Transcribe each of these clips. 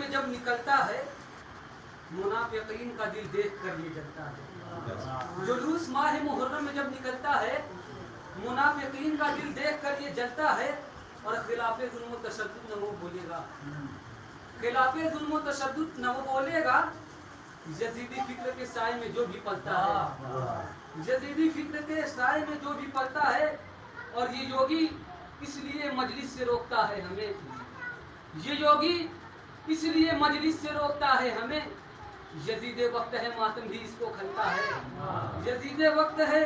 में जब निकलता है मुनाफिकीन का दिल देख कर ये जलता है। जुलूस माह मुहर्रम में जब निकलता है मुनाफिकीन का दिल देख कर ये जलता है। और खिलाफे जुल्म व तशद्दुद न वो बोलेगा, खिलाफे जुल्म व तशद्दुद न वो बोलेगा। यजीदी फिक्र के साए में जो भी पलता है, यजीदी फिक्र के साए में जो भी पलता है। और ये योगी इसलिए मजलिस से रोकता है हमें, ये योगी इसलिए मजलिस से रोकता है हमें। यजीदे वक्त है मातम भी इसको खलता है, यजीदे वक्त है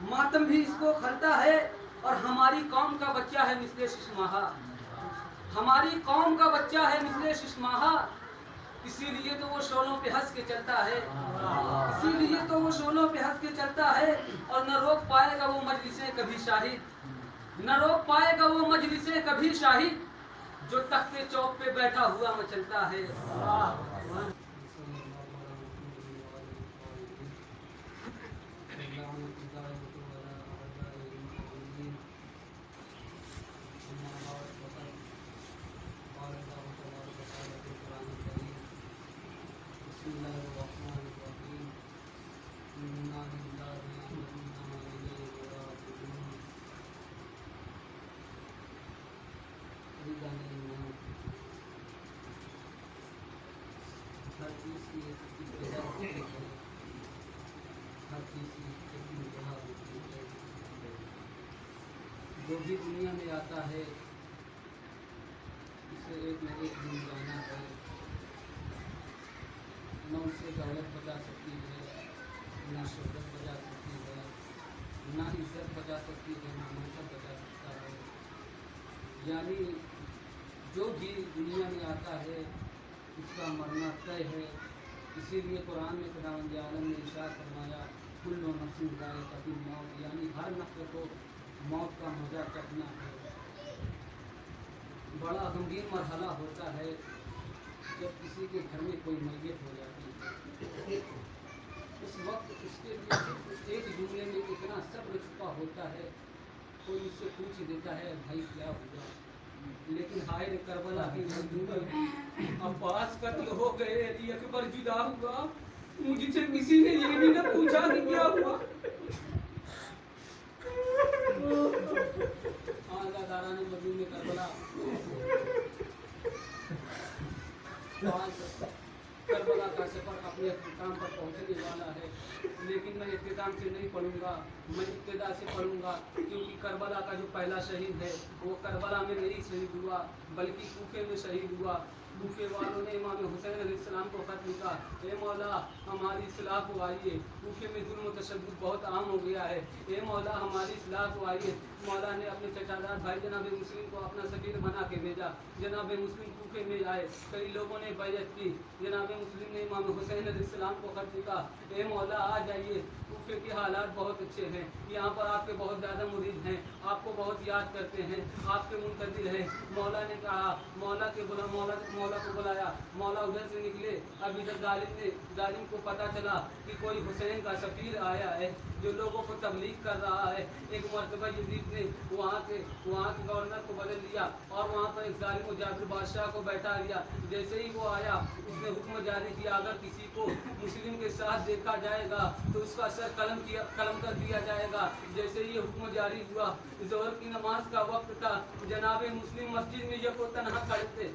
मातम भी इसको खलता है। और हमारी कौम का बच्चा है मिस्ले शिशमाहा, हमारी कौम का बच्चा है मिस्ले शिशमाहा। इसीलिए तो वो शोलों पे हंस के चलता है, इसीलिए तो वो शोलों पे हंस के चलता है। और न रोक पाएगा वो मजलिसें कभी शाहिद, न रोक पाएगा वो मजलिसें कभी शाहिद, जो तख्ते चौक पे बैठा हुआ मचलता है। जो भी दुनिया में आता है उसे एक न एक दिन जाना है। न उसे दौलत बचा सकती है, न शोहरत बचा सकती है, न इज्जत बचा सकती है, न मनसब बचा सकता है। यानी जो भी दुनिया में आता है उसका मरना तय है। इसीलिए कुरान में खुदावंद आलम ने इरशाद फरमाया कुल्लु नफ्सिन ज़ाइक़ातुल मौत, यानी हर नफ्स को मौत का मजा चखना है। बड़ा गंभीर मरहला होता है जब किसी के घर में कोई मैयत हो जाती है। उस वक्त उसके लिए एक जुमले में इतना सब्र छुपा होता है, कोई उससे पूछ देता है भाई क्या हुआ, लेकिन हाय रे करबला की मजदूर अब्बास कत्ल हो गए, अली अकबर जुदा हुआ, मुझसे किसी ने ये भी न पूछा कि क्या हुआ। दारा ने मजदूर में करबला करबला का सफर अपने काम पर पहुंचने वाला है। लेकिन मैं इख्तिताम से नहीं पढ़ूंगा, मैं इब्तिदा से पढ़ूंगा, क्योंकि करबला का जो पहला शहीद है वो करबला में नहीं शहीद हुआ बल्कि कूफे में शहीद हुआ। कूफे वालों ने इमाम हुसैन अलैहिस्सलाम को खत लिखा, ए मौला हमारी इस्लाह को आइए, कूफे में जुल्म व तशद्दुद बहुत आम हो गया है, ए मौला हमारी इस्लाह को आइए। मौला ने अपने चचादार भाई जनाब मुस्लिम को अपना सफीर बना के भेजा। जनाब मुस्लिम कूफे में आए, कई लोगों ने बैअत की। जनाब मुस्लिम ने इमाम हुसैन अलैहिस्सलाम को खत लिखा, ए मौला आ जाइए, कूफे के हालात बहुत अच्छे हैं, यहाँ पर आपके बहुत ज़्यादा मुरीद हैं, आपको बहुत याद करते हैं, आपके मुंतज़िर हैं। मौला ने कहा, मौला को बुलाया। मौला उधर से निकले। अभी जब जालिम को पता चला कि कोई हुसैन का सफीर आया है जो लोगों को तबलीग कर रहा है, एक मरतबा यजीद ने वहाँ के गवर्नर को बदल दिया और वहाँ पर एक जालिम जाबिर बादशाह को बैठा दिया। जैसे ही वो आया उसने हुक्म जारी किया, अगर किसी को मुस्लिम के साथ देखा जाएगा तो उसका सर कलम कर दिया जाएगा। जैसे ही हुक्म जारी हुआ, ज़ोहर की नमाज का वक्त था, जनाब मुस्लिम मस्जिद में ये को तनहा खड़े थे।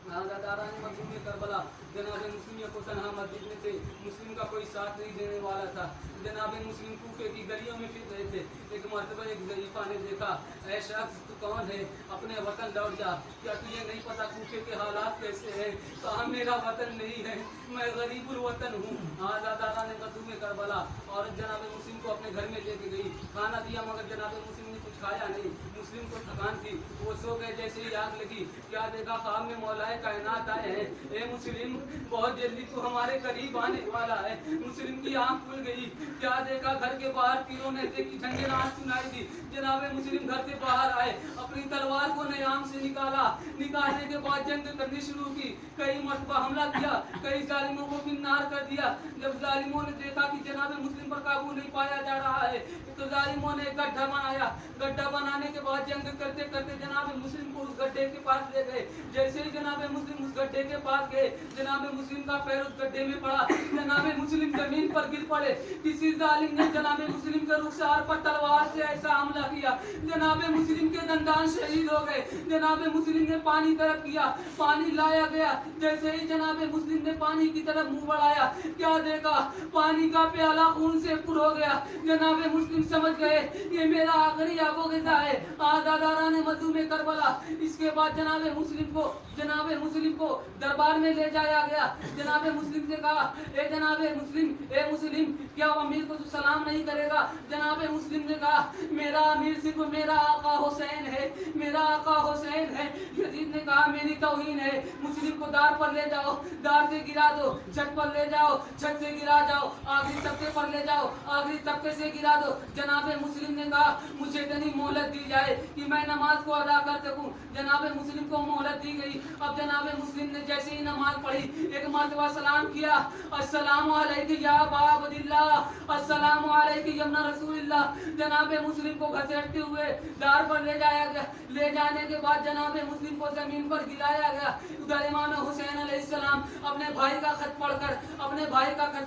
मस्जिद में करबला जनाब मुस्लिम को तनहा मस्जिद में थे, मुस्लिम का कोई साथ नहीं देने वाला था। जनाब मुस्लिम कूफे की गलियों में फिर रहे थे। एक मरतबा एक ज़रीफ़ा ने देखा, ऐ शख्स तू कौन है, अपने वतन लौट जा, क्या तुझे नहीं पता कूफे के हालात कैसे हैं? कहा मेरा वतन नहीं है, मैं गरीबुल वतन हूँ। दादा ने कद्दू में करबला और जनाब मुस्लिम को अपने घर में लेके गई, खाना दिया मगर जनाब मुस्लिम ने कुछ खाया नहीं। मुस्लिम को थकान थी, वो सो गए। जैसे ही आग लगी, क्या देखा, ख्वाब में मौलाए कायनात आए हैं, ए मुस्लिम बहुत जल्दी तू हमारे करीब आने वाला है। मुस्लिम की आंख खुल गई, क्या देखा, घर के बाहर तीरों ने की झंझनाहट सुनाई दी। जनाब मुस्लिम घर से बाहर आए, अपनी तलवार को नयाम से निकालने के बाद जंग करनी शुरू की। कई मरतबा हमला किया, कई जालिमों को फिन्नार कर दिया। जब जालिमों ने देखा कि जनाब मुस्लिम पर काबू नहीं पाया जा रहा है तो जालिमों ने गड्ढा बनाया। गड्ढा बनाने के बाद जंग करते करते जनाब मुस्लिम को उस गड्ढे के पास ले गए। जैसे ही जनाब मुस्लिम गड्ढे के पास गए, जनाब मुस्लिम का पैर उस गड्ढे में पड़ा, जनाब मुस्लिम जमीन पर गिर पड़े। किसी जालिम ने जनाब मुस्लिम के रुखसार पर तलवार से ऐसा हमला किया, जनाब मुस्लिम के दंदान शहीद हो गए। जनाब मुस्लिम ने पानी तरफ किया, पानी लाया गया, जैसे ही जनाब मुस्लिम ने पानी की तरफ मुंह बढ़ाया, क्या देखा, पानी का प्याला खून से पुर हो गया। जनाब मुस्लिम समझ गए ये मेरा आखिरी आबो ग़िज़ा है, आज़ादारा ने मधु में करबला। इसके बाद जनाब मुस्लिम को दरबार में ले जाया गया। जनाब मुस्लिम से कहा, ए मुस्लिम क्या अमीर को तू सलाम नहीं करेगा? जनाब मुस्लिम ने कहा, मेरा अमीर सिर्फ मेरा आका हुसैन है, मेरा आका हुसैन है। यजीद ने कहा, मेरी तौहीन है। मुस्लिम को दार पर ले जाओ, दार से गिरा दो, छत पर ले जाओ, छत से गिरा जाओ, आखिरी तबके पर ले जाओ, आखिरी तबके से गिरा दो। जनाब मुस्लिम ने कहा, मुझे इतनी मोहलत दी जाए कि मैं नमाज को अदा कर सकूं। जनाब मुस्लिम को मोहलत दी गई। अब जनाब मुस्लिम ने जैसे ही नमाज पढ़ी, एक मर्तबा सलाम किया, अस्सलामु अलैकुम या अबा अब्दिल्लाह, अस्सलामु अलैकुम यमना रसूलिल्लाह। जनाब मुस्लिम को घसीटते हुए दार पर ले जाया गया। ले जाने के बाद जनाब मुस्लिम को जमीन पर गिराया गया। उधर इमाम हुसैन अलैहिस्सलाम अपने भाई का खत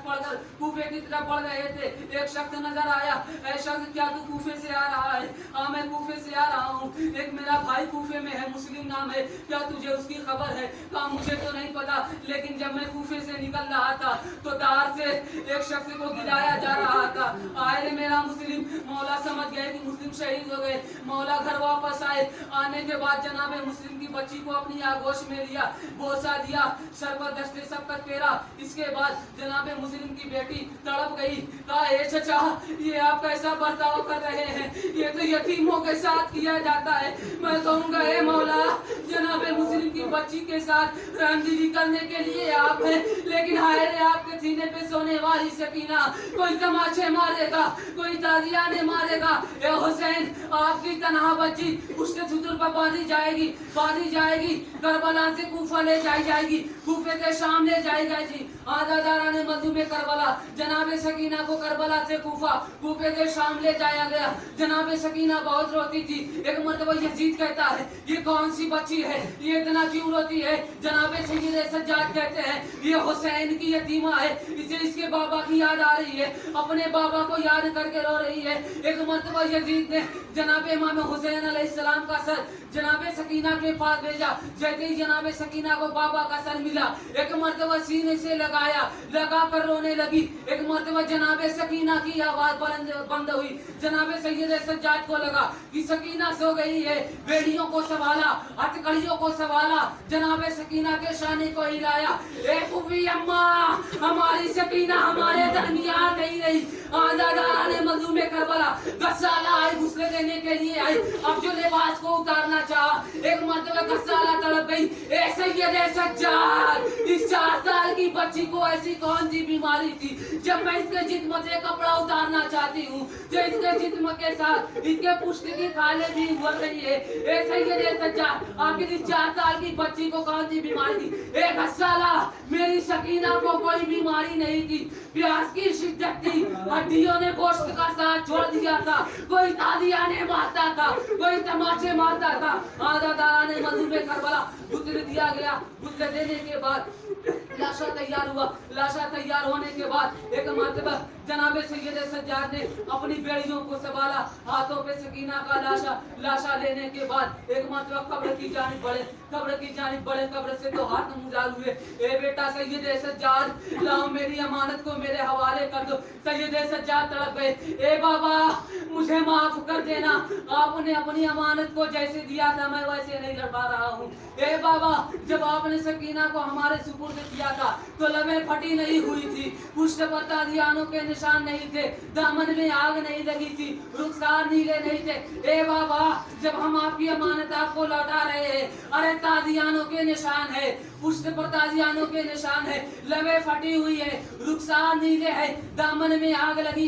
पढ़कर कूफे की तरफ बढ़ रहे थे। एक शख्स नजर आया, ऐ शख्स क्या तू कूफे से आ रहा है? हाँ मैं कूफे से आ रहा हूँ, एक मेरा भाई कूफे में है, मुस्लिम नाम है, क्या तुझे उसकी खबर है? कहा मुझे तो नहीं पता, लेकिन जब मैं कूफे से निकल रहा था तो दार से एक शख्स को गिराया जा रहा था। आए मेरा मुस्लिम, मौला समझ गए कि मुस्लिम शहीद हो गए। मौला घर वापस आए। आने के बाद जनाब मुस्लिम की बच्ची को अपनी आगोश में लिया, बोसा दिया, शरबत दस्ते सबकत पेरा। इसके बाद जनाब मुस्लिम की बेटी तड़प गई। कहा, ए चचा ये आप कैसा बर्ताव कर रहे हैं? ये तो यतीमों के साथ किया जाता है। मैं कहूँगा, ए मौला, जनाब मुस्लिम की बच्ची के साथ रंजीरी करने के लिए आप हैं, लेकिन हाय रे आपके सीने पे सोने वाली सकीना, कोई तमाचे मारेगा, कोई ताजियाने मारेगा। ए हुसैन, आपकी तनहा बच्ची उसके सुतुर पर बांधी जाएगी, करबला से कूफा ले जाएगी, कूफे के शाम ले जाएगी। आज़ादारा ने मधु में करबला, जनाब सकीना को करबला से कूफे के शाम ले जाया गया। जनाब सकीना बहुत रोती थी। एक मर्तबा यजीद कहता है, ये कौन सी बच्ची है, ये इतना क्यों रोती है? जनाब सैयद सज्जाद कहते हैं, ये हुसैन की यतीमा है, इसे इसके बाबा की याद आ रही है, अपने बाबा को याद करके रो रही है। एक मर्तबा यजीद ने जनाब इमाम हुसैन अलैहिस्सलाम का सर जनाब सकीना के पास भेजा। जैसे ही जनाब सकीना को बाबा का सर मिला, एक मर्तबा सीने से लगा कर रोने लगी। एक मर्तबा जनाब सकीना की आवाज बंद हुई। जनाब सैयद सज्जाद को लगा कि सकीना सो गई है। बेड़ियों को संभाला, हथकड़ियों को संभाला, जनाब सकीना के शाने को हिलाया। ए फूफी अम्मा, हमारी सकीना हमारे दरमियान नहीं रही। आज़ादारा ने मधु में करबला, गस्साला आई, गुस्ले देने के लिए आई। अब जो लिबास को उतारना चाहा, एक मर्तबा गस्साला तड़प गई। ए सैयद सज्जाद, इस 4 साल की बच्ची को ऐसी कौन सी बीमारी थी, जब मैं इसके जिस्म से कपड़ा उतारना चाहती हूँ, जो इसके जिस्म के साथ इसके पुष्ट की खाले भी उभर रही है। ए सैयद सज्जाद, आखिर इस 4 साल की बच्ची को कौन सी बीमारी थी? ए गस्साला, मेरी सकीना को कोई बीमारी नहीं थी, प्यास की शिद्दत थी, हड्डियों ने गोश्त का साथ छोड़ दिया था, कोई तालियाने मारता था, कोई तमाचे मारता था। आज़ादारा ने मधु में करबला गुस्ले दिया गया। गुस्ले देने के बाद लाशा तैयार हुआ। लाशा तैयार होने के बाद एक मर्तबा जनाब सैयद सज्जाद ने अपनी बेड़ियों को संभाला, हाथों पे सकीना का लाशा लेने के बाद एक मर्तबा कब्र की जानिब बढ़े, कब्र से तो हाथ मुजाल हुए। ए बेटा सैयद सज्जाद, लाओ मेरी अमानत को मेरे हवाले कर दो। सैयद सज्जाद तड़प गए। ए बाबा, मुझे माफ कर देना, आपने अपनी अमानत को जैसे दिया था मैं वैसे नहीं लौटा रहा हूँ। ए बाबा, जब आपने सकीना को हमारे सुपुर्द किया था तो लबें फटी नहीं हुई थी, पुष्ट पर तालियानों के निशान नहीं थे, दामन में आग नहीं लगी थी, रुखसार नीले नहीं थे। ए बाबा, जब हम आपकी अमानत आपको लौटा रहे हैं, अरे तालियानों के निशान है, पुष्ट पर ताजियानों के निशान है, लबें फटी हुई है, रुखसार नीले है, दामन में आग लगी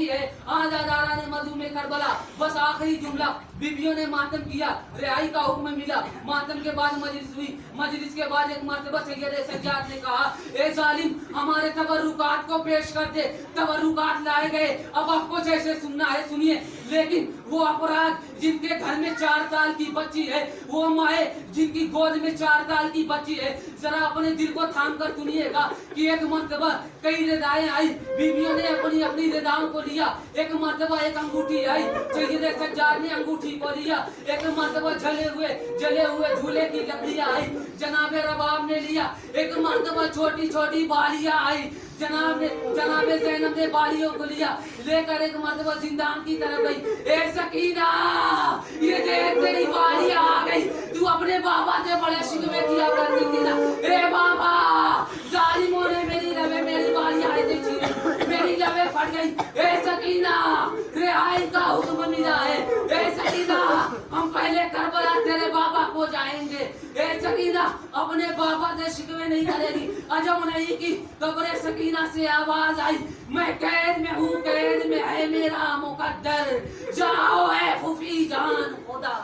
है। आज़ादारा ने मधु में करबला, बस आखिरी जुमला, बीबियों ने मातम किया, रिहाई का हुक्म मिला। मातम के बाद मजलिस हुई। मजलिस के बाद एक मर्तबा सैयद सज्जाद ने कहा, ए जालिम, हमारे तबर्रुकात को पेश कर दे। तबर्रुकात लाए गए। अब आपको जैसे सुनना है सुनिए, लेकिन वो अपराध जिनके घर में 4 साल की बच्ची है, वो माए जिनकी गोद में 4 साल की बच्ची है, जरा अपने दिल को थाम कर सुनिएगा कि एक मर्तबा कई रिदाएं आई, बीवियों ने अपनी अपनी रिदाओं को लिया। एक मर्तबा एक अंगूठी आई, सैयदे सज्जाद ने अंगूठी को लिया। एक मर्तबा जले हुए झूले की लकड़ियां आई, जनाबे रबाब ने लिया। एक मर्तबा छोटी छोटी बालियां आई, जनाबे ज़ैनब ने बालियों को लिया, लेकर एक मर्तबा जिंदान की तरफ गई। ए सकीना, ये देख तेरी बालियां आ गई, तू अपने बाबा से बड़े शिकवे किया करती थी ना। ए बाबा, जालिमों ने मेरी बालियां आई थी, मेरी लबे फट गई। ए सकीना, रिहाई का हुक्म मिला है। ए सकीना, हम पहले करबला तेरे बाबा को जाएंगे। ए सकीना, अपने बाबा से शिकवे नहीं करेगी। अजब नहीं कि कब्रे सकीना से आवाज आई, मैं कैद में हूँ, कैद में है मेरा मुकद्दर, जाओ है खुफी जान खुदा।